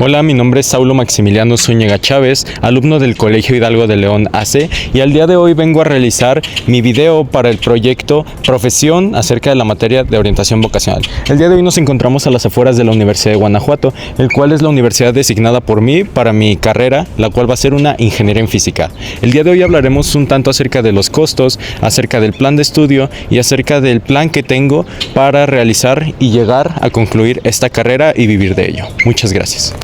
Hola, mi nombre es Saulo Maximiliano Zúñiga Chávez, alumno del Colegio Hidalgo de León AC, y al día de hoy vengo a realizar mi video para el proyecto Profesión acerca de la materia de orientación vocacional. El día de hoy nos encontramos a las afueras de la Universidad de Guanajuato, el cual es la universidad designada por mí para mi carrera, la cual va a ser una ingeniería en física. El día de hoy hablaremos un tanto acerca de los costos, acerca del plan de estudio y acerca del plan que tengo para realizar y llegar a concluir esta carrera y vivir de ello. Muchas gracias.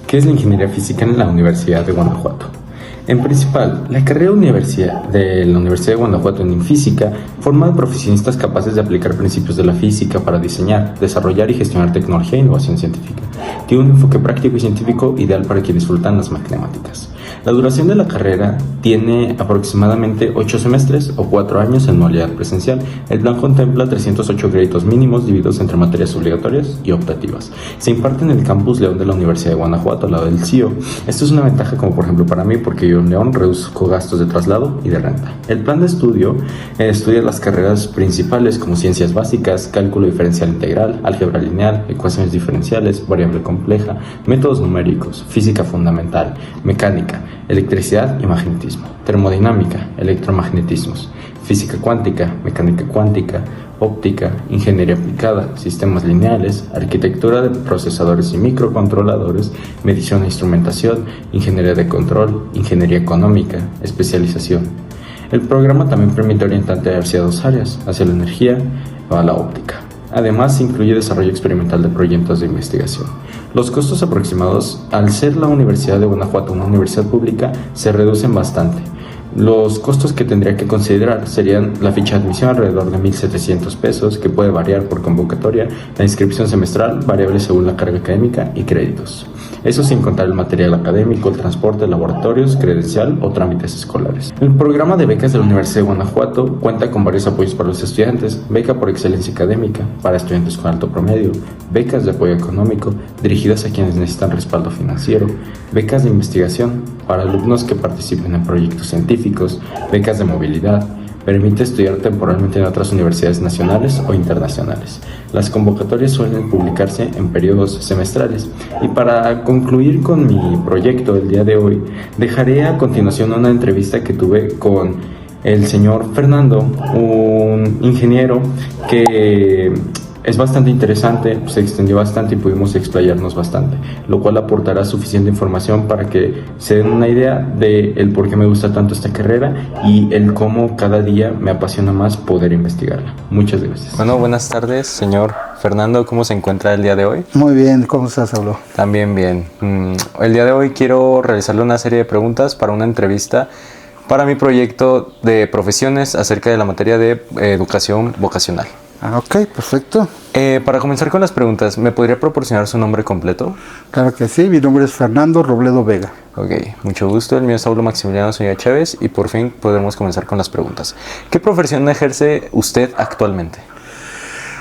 ¿Qué es la ingeniería física en la Universidad de Guanajuato? En principal, la carrera de la Universidad de Guanajuato en física forma de profesionistas capaces de aplicar principios de la física para diseñar, desarrollar y gestionar tecnología e innovación científica. Tiene un enfoque práctico y científico ideal para quienes disfrutan las matemáticas. La duración de la carrera tiene aproximadamente 8 semestres o 4 años en modalidad presencial. El plan contempla 308 créditos mínimos divididos entre materias obligatorias y optativas. Se imparte en el campus León de la Universidad de Guanajuato, al lado del CIO. Esto es una ventaja como por ejemplo para mí, porque yo en León reduzco gastos de traslado y de renta. El plan de estudio estudia las carreras principales como ciencias básicas, cálculo diferencial integral, álgebra lineal, ecuaciones diferenciales, variable compleja, métodos numéricos, física fundamental, mecánica, electricidad y magnetismo, termodinámica, electromagnetismos, física cuántica, mecánica cuántica, óptica, ingeniería aplicada, sistemas lineales, arquitectura de procesadores y microcontroladores, medición e instrumentación, ingeniería de control, ingeniería económica, especialización. El programa también permite orientarte hacia dos áreas, hacia la energía o a la óptica. Además, incluye desarrollo experimental de proyectos de investigación. Los costos aproximados, al ser la Universidad de Guanajuato una universidad pública, se reducen bastante. Los costos que tendría que considerar serían la ficha de admisión alrededor de 1,700 pesos, que puede variar por convocatoria, la inscripción semestral, variable según la carga académica y créditos. Eso sin contar el material académico, el transporte, laboratorios, credencial o trámites escolares. El programa de becas de la Universidad de Guanajuato cuenta con varios apoyos para los estudiantes: beca por excelencia académica para estudiantes con alto promedio, becas de apoyo económico dirigidas a quienes necesitan respaldo financiero, becas de investigación para alumnos que participen en proyectos científicos, becas de movilidad. Permite estudiar temporalmente en otras universidades nacionales o internacionales. Las convocatorias suelen publicarse en periodos semestrales. Y para concluir con mi proyecto el día de hoy, dejaré a continuación una entrevista que tuve con el señor Fernando, un ingeniero que es bastante interesante, se extendió bastante y pudimos explayarnos bastante, lo cual aportará suficiente información para que se den una idea de el por qué me gusta tanto esta carrera y el cómo cada día me apasiona más poder investigarla. Muchas gracias. Bueno, buenas tardes, señor Fernando. ¿Cómo se encuentra el día de hoy? Muy bien, ¿cómo estás, Saulo? También bien. El día de hoy quiero realizarle una serie de preguntas para una entrevista para mi proyecto de profesiones acerca de la materia de educación vocacional. Ok, perfecto. Para comenzar con las preguntas, ¿me podría proporcionar su nombre completo? Claro que sí, mi nombre es Fernando Robledo Vega. Ok, mucho gusto. El mío es Saulo Maximiliano Zúñiga Chávez y por fin podemos comenzar con las preguntas. ¿Qué profesión ejerce usted actualmente?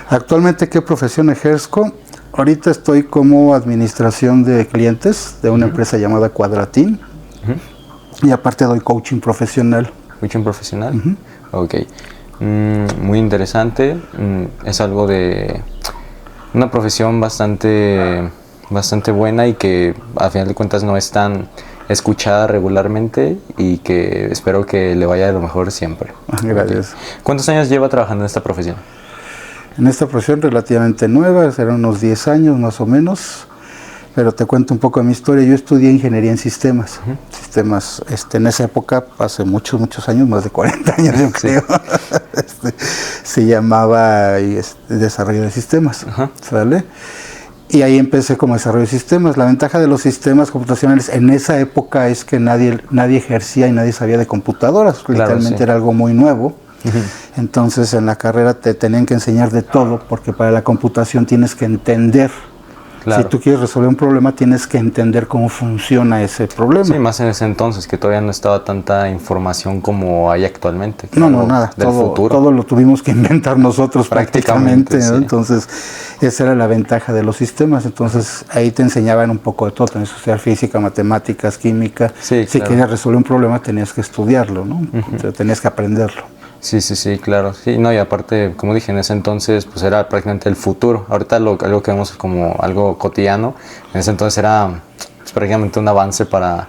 Actualmente, ¿qué profesión ejerzo? Ahorita estoy como administración de clientes de una empresa llamada Cuadratín. Y aparte doy coaching profesional. ¿Coaching profesional? Ok. Muy interesante. Es algo de una profesión bastante buena y que a final de cuentas no es tan escuchada regularmente y que espero que le vaya de lo mejor siempre. Gracias. Okay. ¿Cuántos años lleva trabajando en esta profesión? En esta profesión relativamente nueva, serán unos 10 años más o menos. Pero te cuento un poco de mi historia. Yo estudié ingeniería en sistemas. Sistemas, en esa época, hace muchos años, más de 40 años yo creo, se llamaba desarrollo de sistemas, ¿sale? Y ahí empecé como desarrollo de sistemas. La ventaja de los sistemas computacionales en esa época es que nadie ejercía y nadie sabía de computadoras. Claro, literalmente sí. Era algo muy nuevo. Entonces en la carrera te tenían que enseñar de todo, porque para la computación tienes que entender. Claro. Si tú quieres resolver un problema, tienes que entender cómo funciona ese problema. Sí, más en ese entonces, que todavía no estaba tanta información como hay actualmente. No, nada. Todo lo tuvimos que inventar nosotros prácticamente, ¿no? Sí. Entonces, esa era la ventaja de los sistemas. Entonces, ahí te enseñaban un poco de todo. Tenías que estudiar física, matemáticas, química. Sí, si querías resolver un problema, tenías que estudiarlo, ¿no? O sea, tenías que aprenderlo. Sí, claro. Sí, no, y aparte, como dije, en ese entonces, pues era prácticamente el futuro. Ahorita algo que vemos como algo cotidiano, en ese entonces era pues, prácticamente un avance para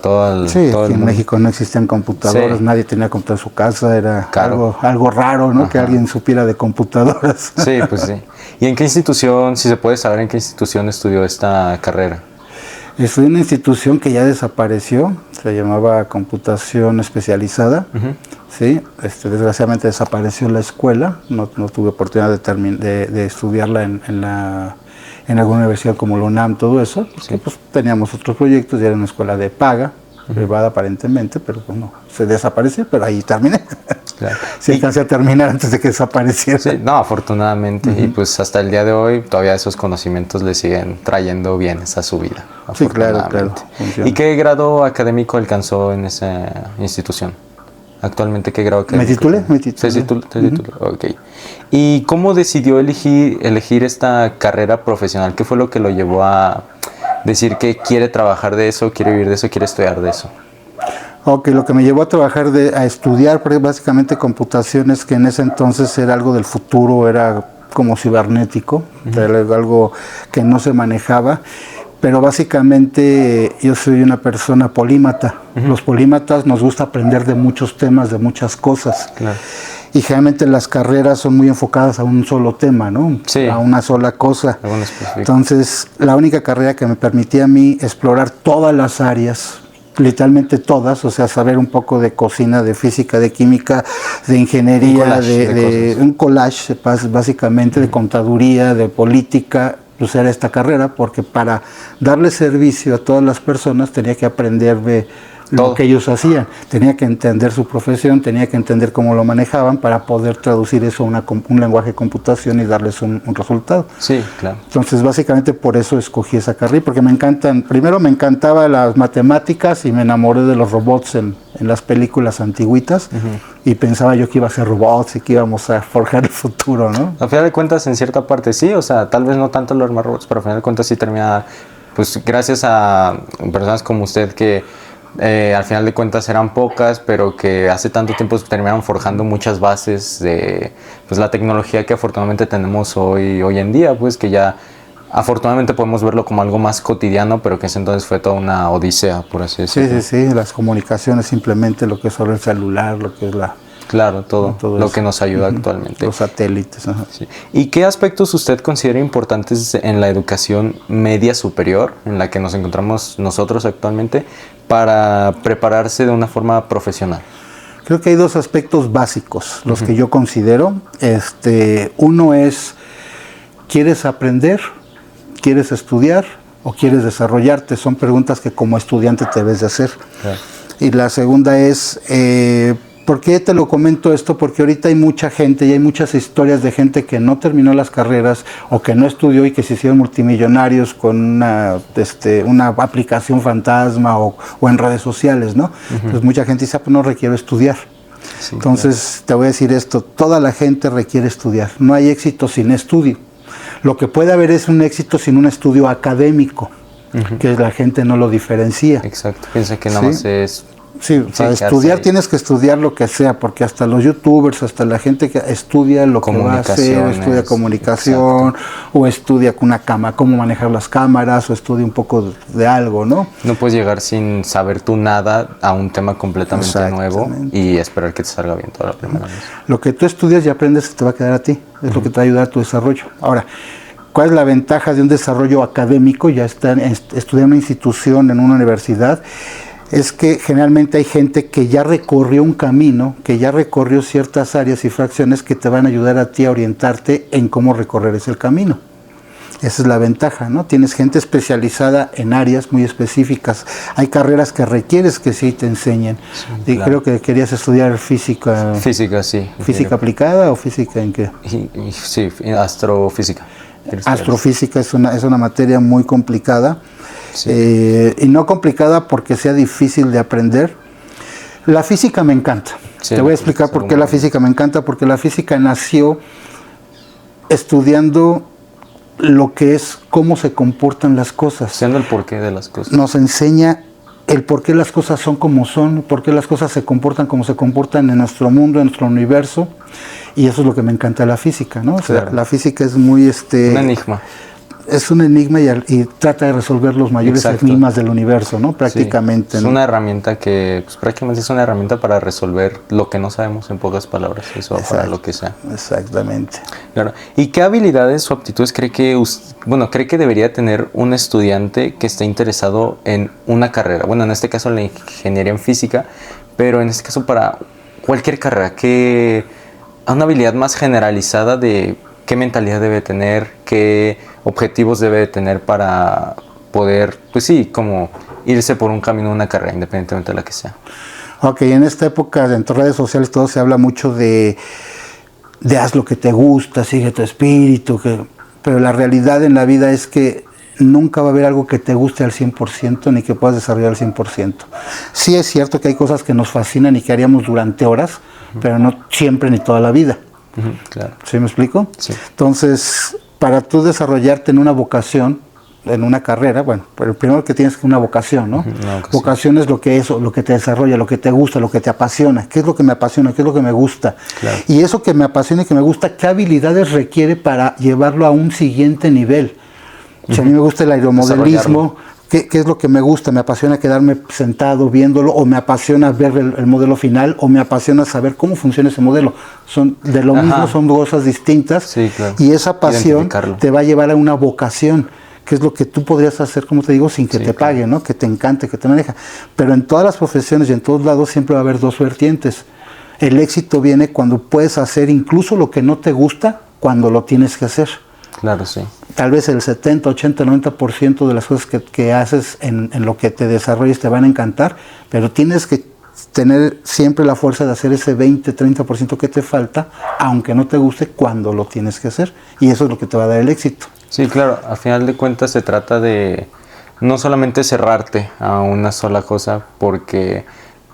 todo el, Sí, todo aquí el en mundo. México no existían computadoras, Sí. nadie tenía computadora en su casa, era Claro. algo raro, ¿no? Ajá. Que alguien supiera de computadoras. Sí, pues sí. ¿Y en qué institución, si se puede saber en qué institución estudió esta carrera? Estudié en una institución que ya desapareció, se llamaba Computación Especializada, ¿sí? Desgraciadamente desapareció la escuela, no tuve oportunidad de estudiarla en alguna universidad como la UNAM, todo eso, porque pues teníamos otros proyectos, ya era una escuela de paga, privada aparentemente, pero bueno, se desapareció, pero ahí terminé. Claro. Sí, alcancé a terminar antes de que desapareciera. Sí, no, afortunadamente. Y pues hasta el día de hoy todavía esos conocimientos le siguen trayendo bienes a su vida. Sí, claro, Afortunadamente. funciona. ¿Y qué grado académico alcanzó en esa institución? Actualmente, ¿qué grado académico? Me titulé. ¿Se tituló? Ok. ¿Y cómo decidió elegir esta carrera profesional? ¿Qué fue lo que lo llevó a decir que quiere trabajar de eso, quiere vivir de eso, quiere estudiar de eso? Ok, lo que me llevó a trabajar, a estudiar básicamente computaciones, que en ese entonces era algo del futuro, era como cibernético, era algo que no se manejaba, pero básicamente yo soy una persona polímata. Los polímatas nos gusta aprender de muchos temas, de muchas cosas. Claro. Y generalmente las carreras son muy enfocadas a un solo tema, ¿no? Sí. A una sola cosa. Algo en específico. Entonces, la única carrera que me permitía a mí explorar todas las áreas, literalmente todas, o sea, saber un poco de cocina, de física, de química, de ingeniería, un collage básicamente, de contaduría, de política, pues era esta carrera, porque para darle servicio a todas las personas tenía que aprender de lo que ellos hacían, tenía que entender su profesión, tenía que entender cómo lo manejaban para poder traducir eso a un lenguaje de computación y darles un resultado. Sí, claro. Entonces, básicamente por eso escogí esa carrera, porque primero me encantaban las matemáticas y me enamoré de los robots en las películas antiguitas y pensaba yo que iba a ser robots y que íbamos a forjar el futuro, ¿no? A final de cuentas, en cierta parte sí, o sea, tal vez no tanto los armar robots, pero a final de cuentas sí termina, pues gracias a personas como usted que al final de cuentas eran pocas, pero que hace tanto tiempo terminaron forjando muchas bases de pues, la tecnología que afortunadamente tenemos hoy en día, pues que ya afortunadamente podemos verlo como algo más cotidiano, pero que ese entonces fue toda una odisea, por así decirlo. Sí, las comunicaciones, simplemente lo que es sobre el celular, lo que es Claro, todo lo eso. Que nos ayuda actualmente. Los satélites. Ajá. Sí. ¿Y qué aspectos usted considera importantes en la educación media superior, en la que nos encontramos nosotros actualmente, para prepararse de una forma profesional? Creo que hay dos aspectos básicos, los que yo considero. Uno es, ¿quieres aprender? ¿Quieres estudiar? ¿O quieres desarrollarte? Son preguntas que como estudiante te debes de hacer. Claro. Y la segunda es, ¿por qué te lo comento esto? Porque ahorita hay mucha gente y hay muchas historias de gente que no terminó las carreras o que no estudió y que se hicieron multimillonarios con una aplicación fantasma o en redes sociales, ¿no? Entonces mucha gente dice, pues no requiero estudiar. Sí, entonces te voy a decir esto, toda la gente requiere estudiar, no hay éxito sin estudio. Lo que puede haber es un éxito sin un estudio académico, que la gente no lo diferencia. Exacto, piensa que nada más es... Sí, para estudiar tienes que estudiar lo que sea, porque hasta los youtubers, hasta la gente que estudia lo que va a hacer, o estudia comunicación, o estudia con una cámara, cómo manejar las cámaras, o estudia un poco de algo, ¿no? No puedes llegar sin saber tú nada a un tema completamente nuevo y esperar que te salga bien toda la primera vez. Lo que tú estudias y aprendes te va a quedar a ti, es lo que te va a ayudar a tu desarrollo. Ahora, ¿cuál es la ventaja de un desarrollo académico? Ya estudiar en una institución, en una universidad, es que generalmente hay gente que ya recorrió un camino, que ya recorrió ciertas áreas y fracciones que te van a ayudar a ti a orientarte en cómo recorrer ese camino. Esa es la ventaja, ¿no? Tienes gente especializada en áreas muy específicas. Hay carreras que requieres que sí te enseñen. Sí, y claro. Creo que querías estudiar física. Física, sí. ¿Física aplicada o física en qué? Sí, astrofísica. Astrofísica es una materia muy complicada. Sí. Y no complicada porque sea difícil de aprender. La física me encanta. Sí, te voy a explicar por qué la física me encanta. Porque la física nació estudiando lo que es cómo se comportan las cosas. Estudiando el porqué de las cosas. Nos enseña el por qué las cosas son como son, por qué las cosas se comportan como se comportan en nuestro mundo, en nuestro universo, y eso es lo que me encanta de la física, ¿no? O sea, Claro. la física es muy Un enigma. es un enigma y trata de resolver los mayores Exacto. enigmas del universo, ¿no? Prácticamente. Sí, es ¿no? una herramienta que pues, prácticamente es una herramienta para resolver lo que no sabemos, en pocas palabras. Eso va para lo que sea. Exactamente. Claro. ¿Y qué habilidades o aptitudes cree que debería tener un estudiante que esté interesado en una carrera? Bueno, en este caso la ingeniería en física, pero en este caso para cualquier carrera, una habilidad más generalizada de qué mentalidad debe tener, qué objetivos debe tener para poder, pues sí, como irse por un camino, una carrera, independientemente de la que sea. Ok, en esta época, dentro de redes sociales, todo se habla mucho de haz lo que te gusta, sigue tu espíritu, pero la realidad en la vida es que nunca va a haber algo que te guste al 100% ni que puedas desarrollar al 100%. Sí es cierto que hay cosas que nos fascinan y que haríamos durante horas, pero no siempre ni toda la vida. Claro. ¿Sí me explico? Sí. Entonces, para tú desarrollarte en una vocación, en una carrera, bueno, pero primero que tienes que una vocación, ¿no? Vocación es lo que te desarrolla, lo que te gusta, lo que te apasiona. ¿Qué es lo que me apasiona? ¿Qué es lo que me gusta? Claro. Y eso que me apasiona y que me gusta, ¿qué habilidades requiere para llevarlo a un siguiente nivel? Si a mí me gusta el aeromodelismo, ¿qué es lo que me gusta? ¿Me apasiona quedarme sentado viéndolo o me apasiona ver el modelo final o me apasiona saber cómo funciona ese modelo? Son de lo mismo, son dos cosas distintas. Sí, claro. Y esa pasión te va a llevar a una vocación, que es lo que tú podrías hacer, como te digo, sin que te paguen, ¿no? Que te encante, que te maneja. Pero en todas las profesiones y en todos lados siempre va a haber dos vertientes. El éxito viene cuando puedes hacer incluso lo que no te gusta, cuando lo tienes que hacer. Claro, sí. Tal vez el 70, 80, 90% de las cosas que haces en lo que te desarrolles te van a encantar, pero tienes que tener siempre la fuerza de hacer ese 20, 30% que te falta, aunque no te guste, cuando lo tienes que hacer. Y eso es lo que te va a dar el éxito. Sí, claro. A final de cuentas se trata de no solamente cerrarte a una sola cosa, porque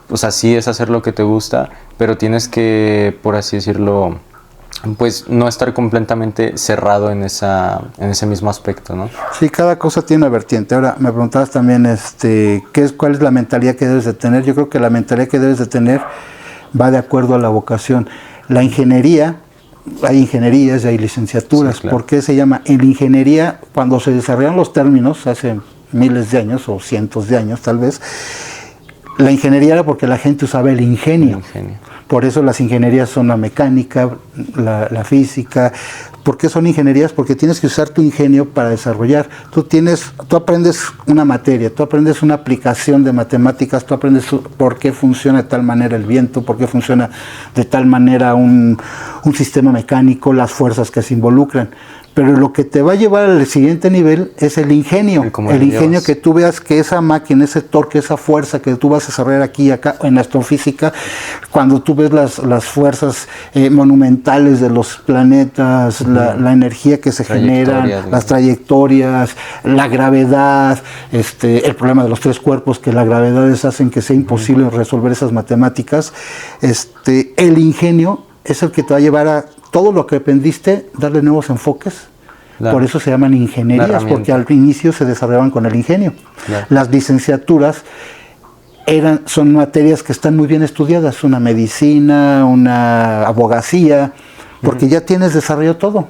pues así es hacer lo que te gusta, pero tienes que, por así decirlo, pues no estar completamente cerrado en ese mismo aspecto, ¿no? Sí, cada cosa tiene una vertiente. Ahora, me preguntabas también, ¿cuál es la mentalidad que debes de tener? Yo creo que la mentalidad que debes de tener va de acuerdo a la vocación. La ingeniería, hay ingenierías y hay licenciaturas. Sí, claro. ¿Por qué se llama? En la ingeniería, cuando se desarrollaron los términos, hace miles de años o cientos de años tal vez, la ingeniería era porque la gente usaba el ingenio. Por eso las ingenierías son la mecánica, la física. ¿Por qué son ingenierías? Porque tienes que usar tu ingenio para desarrollar. Tú aprendes una materia, tú aprendes una aplicación de matemáticas, tú aprendes por qué funciona de tal manera el viento, por qué funciona de tal manera un sistema mecánico, las fuerzas que se involucran. Pero lo que te va a llevar al siguiente nivel es el ingenio. El ingenio que tú veas que esa máquina, ese torque, esa fuerza que tú vas a desarrollar aquí y acá en astrofísica, cuando tú ves las fuerzas monumentales de los planetas, la energía que se genera, las trayectorias, la gravedad, el problema de los tres cuerpos, que las gravedades hacen que sea imposible resolver esas matemáticas, el ingenio es el que te va a llevar a todo lo que aprendiste, darle nuevos enfoques. Claro. Por eso se llaman ingenierías, porque al inicio se desarrollaban con el ingenio. Claro. Las licenciaturas son materias que están muy bien estudiadas, una medicina, una abogacía, porque ya tienes desarrollado todo.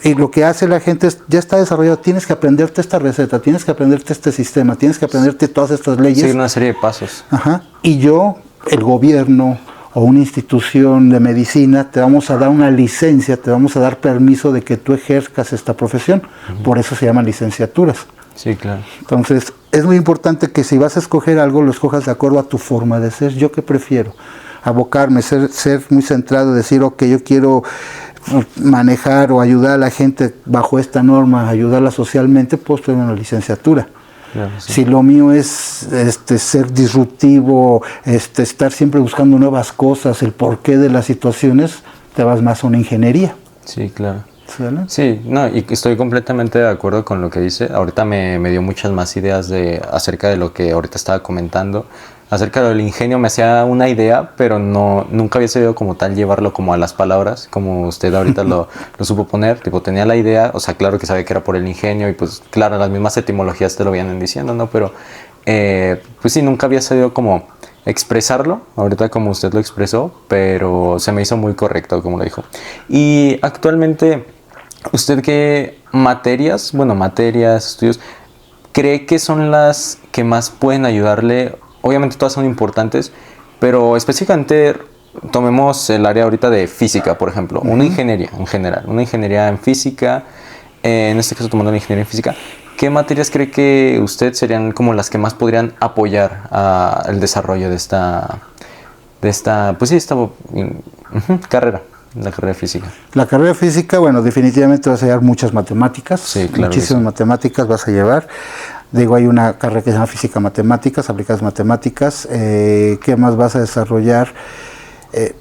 Y lo que hace la gente es, ya está desarrollado, tienes que aprenderte esta receta, tienes que aprenderte este sistema, tienes que aprenderte todas estas leyes. Sí, una serie de pasos. Ajá. Y el gobierno o una institución de medicina, te vamos a dar una licencia, te vamos a dar permiso de que tú ejerzas esta profesión. Por eso se llaman licenciaturas. Sí, claro. Entonces, es muy importante que si vas a escoger algo, lo escojas de acuerdo a tu forma de ser. ¿Yo qué prefiero? Abocarme, ser muy centrado, decir, ok, yo quiero manejar o ayudar a la gente bajo esta norma, ayudarla socialmente, puedo estudiar una licenciatura. Claro, sí. Si lo mío es ser disruptivo, estar siempre buscando nuevas cosas, el porqué de las situaciones, te vas más a una ingeniería. Sí, claro. ¿Sale? Sí, no, y estoy completamente de acuerdo con lo que dice. Ahorita me dio muchas más ideas acerca de lo que ahorita estaba comentando. Acerca del ingenio me hacía una idea, pero nunca había sabido como tal llevarlo como a las palabras, como usted ahorita lo supo poner. Tipo, tenía la idea, o sea, claro que sabía que era por el ingenio y pues claro, las mismas etimologías te lo vienen diciendo, ¿no? Pero pues sí, nunca había sabido cómo expresarlo, ahorita como usted lo expresó, pero se me hizo muy correcto como lo dijo. Y actualmente, ¿usted qué materias, estudios, cree que son las que más pueden ayudarle? Obviamente todas son importantes, pero específicamente tomemos el área ahorita de física, por ejemplo, una ingeniería en general, una ingeniería en física, en este caso tomando la ingeniería en física. ¿Qué materias cree que usted serían como las que más podrían apoyar el desarrollo de esta carrera, la carrera de física? La carrera de física, bueno, definitivamente vas a llevar muchas matemáticas, sí, claro, muchísimas matemáticas vas a llevar. Digo, hay una carrera que se llama física matemáticas, aplicadas matemáticas. ¿Qué más vas a desarrollar?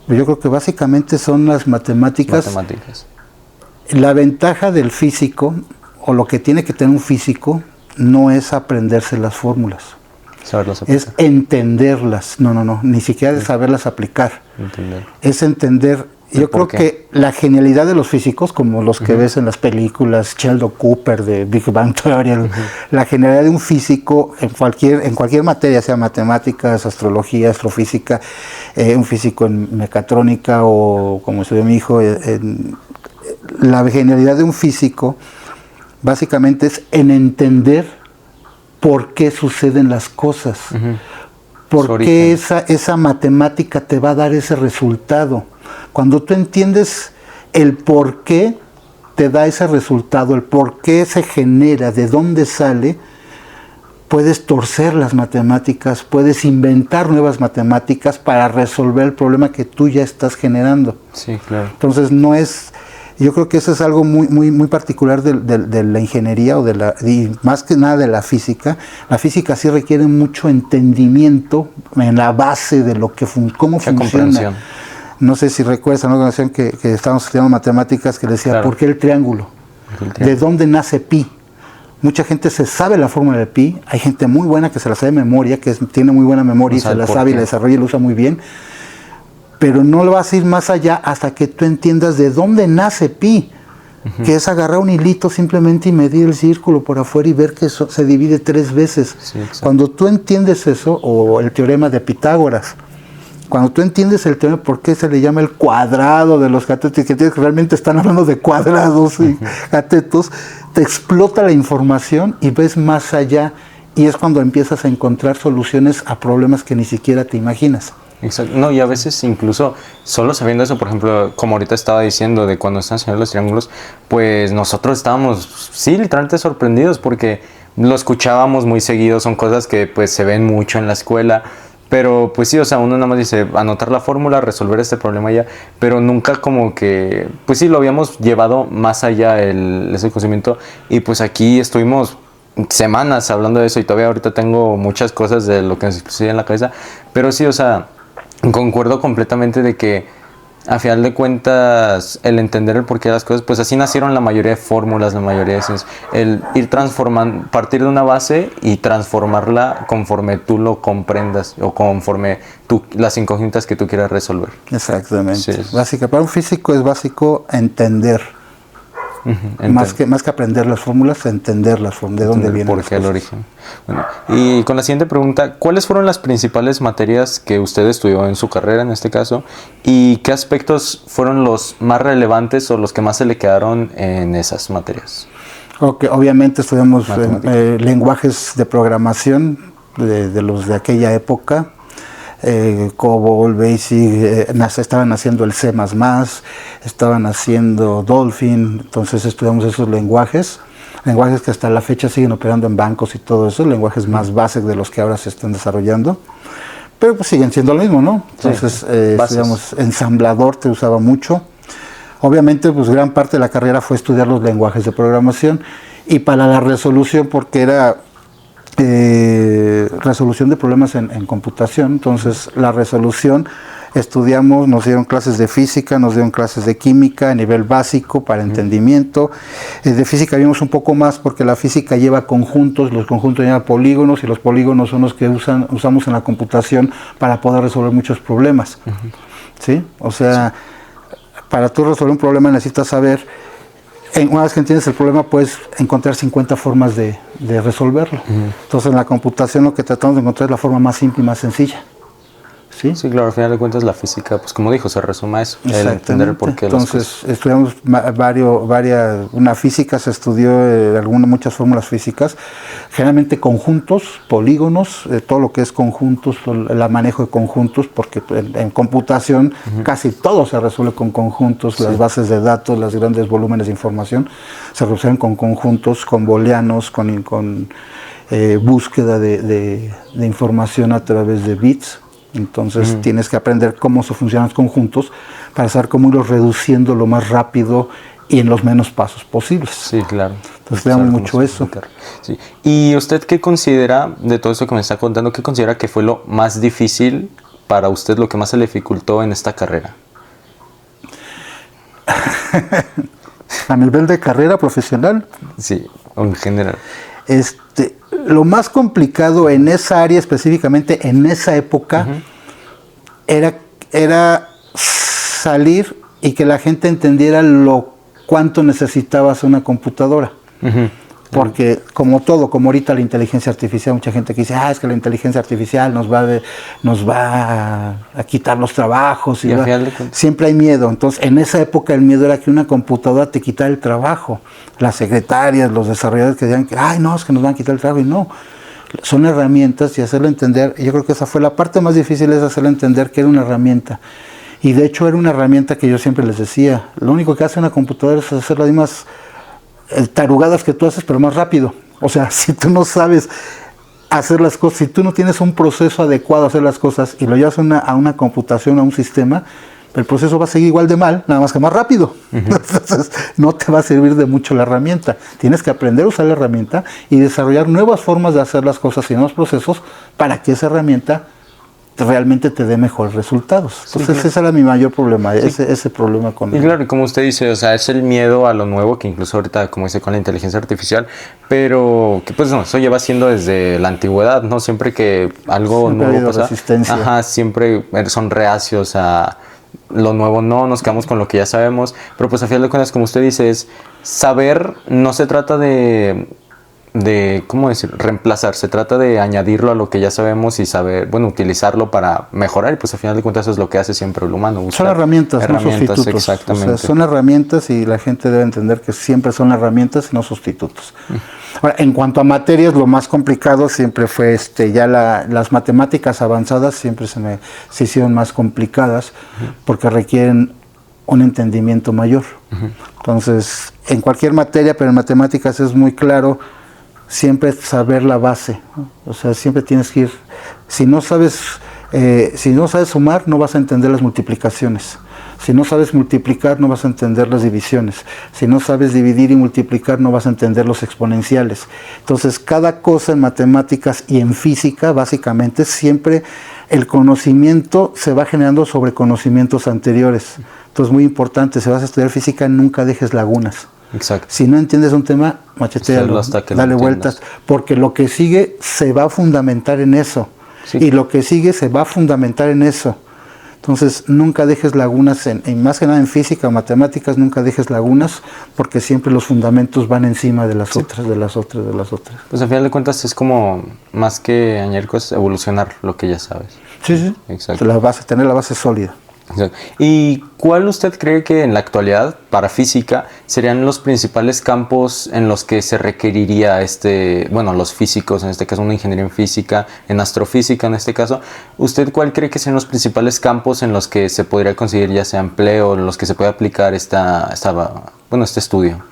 Yo creo que básicamente son las matemáticas. La ventaja del físico, o lo que tiene que tener un físico, no es aprenderse las fórmulas. Saberlas aplicar. Es entenderlas. No, ni siquiera de saberlas aplicar. Entender. Es entender. Yo creo que la genialidad de los físicos, como los que ves en las películas, Sheldon Cooper de Big Bang Theory, la genialidad de un físico en cualquier materia, sea matemáticas, astrología, astrofísica, un físico en mecatrónica o como estudió mi hijo, la genialidad de un físico básicamente es en entender por qué suceden las cosas, por qué esa matemática te va a dar ese resultado. Cuando tú entiendes el por qué te da ese resultado, el por qué se genera, de dónde sale, puedes torcer las matemáticas, puedes inventar nuevas matemáticas para resolver el problema que tú ya estás generando. Sí, claro. Entonces yo creo que eso es algo muy particular de la ingeniería y más que nada de la física. La física sí requiere mucho entendimiento en la base de lo que cómo funciona. No sé si recuerdas en una ocasión que estábamos estudiando matemáticas que le decía, claro, ¿por qué el triángulo? ¿De dónde nace pi? Mucha gente se sabe la fórmula de pi, hay gente muy buena que se la sabe de memoria, que tiene muy buena memoria y se la sabe y la desarrolla y la usa muy bien, pero no lo vas a ir más allá hasta que tú entiendas de dónde nace pi, que es agarrar un hilito simplemente y medir el círculo por afuera y ver que eso se divide 3 veces. Sí, cuando tú entiendes eso, o el teorema de Pitágoras, cuando tú entiendes el tema, por qué se le llama el cuadrado de los catetos, que realmente están hablando de cuadrados y catetos, te explota la información y ves más allá, y es cuando empiezas a encontrar soluciones a problemas que ni siquiera te imaginas. Exacto. No, y a veces incluso solo sabiendo eso, por ejemplo, como ahorita estaba diciendo de cuando están enseñando los triángulos, pues nosotros estábamos, sí, literalmente sorprendidos porque lo escuchábamos muy seguido, son cosas que pues se ven mucho en la escuela. Pero pues sí, o sea, uno nada más dice anotar la fórmula, resolver este problema ya, pero nunca como que, pues sí, lo habíamos llevado más allá ese conocimiento, y pues aquí estuvimos semanas hablando de eso y todavía ahorita tengo muchas cosas de lo que nos sucede en la cabeza, pero sí, o sea, concuerdo completamente de que a final de cuentas el entender el porqué de las cosas, pues así nacieron la mayoría de fórmulas, la mayoría de ciencias, el ir transformando, partir de una base y transformarla conforme tú lo comprendas o conforme las incógnitas que tú quieras resolver. Exactamente. Sí. Para un físico es básico entender. Más que aprender las fórmulas, entender las fórmulas, de dónde vienen por qué el origen. Bueno, y con la siguiente pregunta, ¿cuáles fueron las principales materias que usted estudió en su carrera en este caso? ¿Y qué aspectos fueron los más relevantes o los que más se le quedaron en esas materias? Obviamente estudiamos lenguajes de programación de los de aquella época. COBOL, BASIC, estaban haciendo el C++, estaban haciendo Dolphin, entonces estudiamos esos lenguajes que hasta la fecha siguen operando en bancos y todo eso, lenguajes más básicos de los que ahora se están desarrollando, pero pues siguen siendo lo mismo, ¿no? Entonces estudiamos ensamblador, te usaba mucho. Obviamente pues gran parte de la carrera fue estudiar los lenguajes de programación, y para la resolución, porque era resolución de problemas en computación. Entonces la resolución estudiamos, nos dieron clases de física, nos dieron clases de química a nivel básico para entendimiento. De física vimos un poco más porque la física lleva conjuntos, los conjuntos llevan polígonos, y los polígonos son los que usamos en la computación para poder resolver muchos problemas. ¿Sí? O sea, para tú resolver un problema necesitas saber, una vez que entiendes el problema, puedes encontrar 50 formas de de resolverlo. Entonces en la computación lo que tratamos de encontrar es la forma más simple y más sencilla. ¿Sí? Sí, claro, al final de cuentas la física, pues como dijo, se resume a eso, el entender el porqué de las cosas. Entonces estudiamos una física, se estudió muchas fórmulas físicas, generalmente conjuntos, polígonos, todo lo que es conjuntos, el manejo de conjuntos, porque en computación casi todo se resuelve con conjuntos, las bases de datos, los grandes volúmenes de información se resuelven con conjuntos, con booleanos, con búsqueda de información a través de bits. Entonces tienes que aprender cómo se funcionan los conjuntos para saber cómo irlos reduciendo lo más rápido y en los menos pasos posibles. Sí, claro. Entonces estudiamos mucho eso. Sí. ¿Y usted qué considera, de todo eso que me está contando, qué considera que fue lo más difícil para usted, lo que más se le dificultó en esta carrera? A nivel de carrera profesional. Sí, en general. Lo más complicado en esa área, específicamente en esa época, era salir y que la gente entendiera cuánto necesitabas una computadora. Porque como todo, como ahorita la inteligencia artificial, mucha gente que dice, es que la inteligencia artificial nos va a quitar los trabajos. Siempre hay miedo. Entonces, en esa época el miedo era que una computadora te quitara el trabajo. Las secretarias, los desarrolladores que decían que, no, es que nos van a quitar el trabajo. Y no, son herramientas y hacerlo entender. Yo creo que esa fue la parte más difícil, es hacerlo entender que era una herramienta. Y de hecho era una herramienta que yo siempre les decía, lo único que hace una computadora es hacer las mismas tarugadas que tú haces, pero más rápido. O sea, si tú no sabes hacer las cosas, si tú no tienes un proceso adecuado a hacer las cosas y lo llevas a una computación, a un sistema, el proceso va a seguir igual de mal, nada más que más rápido. Entonces, no te va a servir de mucho la herramienta. Tienes que aprender a usar la herramienta y desarrollar nuevas formas de hacer las cosas y nuevos procesos para que esa herramienta realmente te dé mejores resultados. Entonces ese era mi mayor problema, ese problema con... Y claro, y como usted dice, o sea, es el miedo a lo nuevo, que incluso ahorita, como dice, con la inteligencia artificial, pero que pues no, eso lleva siendo desde la antigüedad, ¿no? Siempre que algo siempre nuevo pasa, resistencia. Siempre son reacios a lo nuevo, no, nos quedamos con lo que ya sabemos, pero pues a final de cuentas, como usted dice, es saber, no se trata de ¿cómo decir? Reemplazar, se trata de añadirlo a lo que ya sabemos y saber, utilizarlo para mejorar, y pues al final de cuentas eso es lo que hace siempre el humano. Son herramientas, no sustitutos. Exactamente. O sea, son herramientas y la gente debe entender que siempre son herramientas y no sustitutos. Ahora, en cuanto a materias, lo más complicado siempre fue las matemáticas avanzadas siempre se hicieron más complicadas porque requieren un entendimiento mayor. Entonces, en cualquier materia, pero en matemáticas es muy claro, siempre saber la base, ¿no? O sea, siempre tienes que ir, si no sabes sumar, no vas a entender las multiplicaciones. Si no sabes multiplicar, no vas a entender las divisiones. Si no sabes dividir y multiplicar, no vas a entender los exponenciales. Entonces, cada cosa en matemáticas y en física, básicamente, siempre el conocimiento se va generando sobre conocimientos anteriores. Entonces, muy importante, si vas a estudiar física, nunca dejes lagunas. Exacto. Si no entiendes un tema, machetealo, dale vueltas, porque lo que sigue se va a fundamentar en eso, y lo que sigue se va a fundamentar en eso. Entonces, nunca dejes lagunas, más que nada en física o matemáticas, nunca dejes lagunas, porque siempre los fundamentos van encima de las otras. Pues al final de cuentas es como, más que añadir cosas, evolucionar lo que ya sabes. Sí. Exacto. Tener la base sólida. Exacto. ¿Y cuál usted cree que en la actualidad, para física, serían los principales campos en los que se requeriría los físicos, en este caso una ingeniería en física, en astrofísica en este caso? ¿Usted cuál cree que sean los principales campos en los que se podría conseguir ya sea empleo, en los que se puede aplicar este estudio?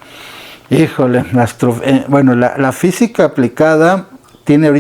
Híjole, la física aplicada tiene ahorita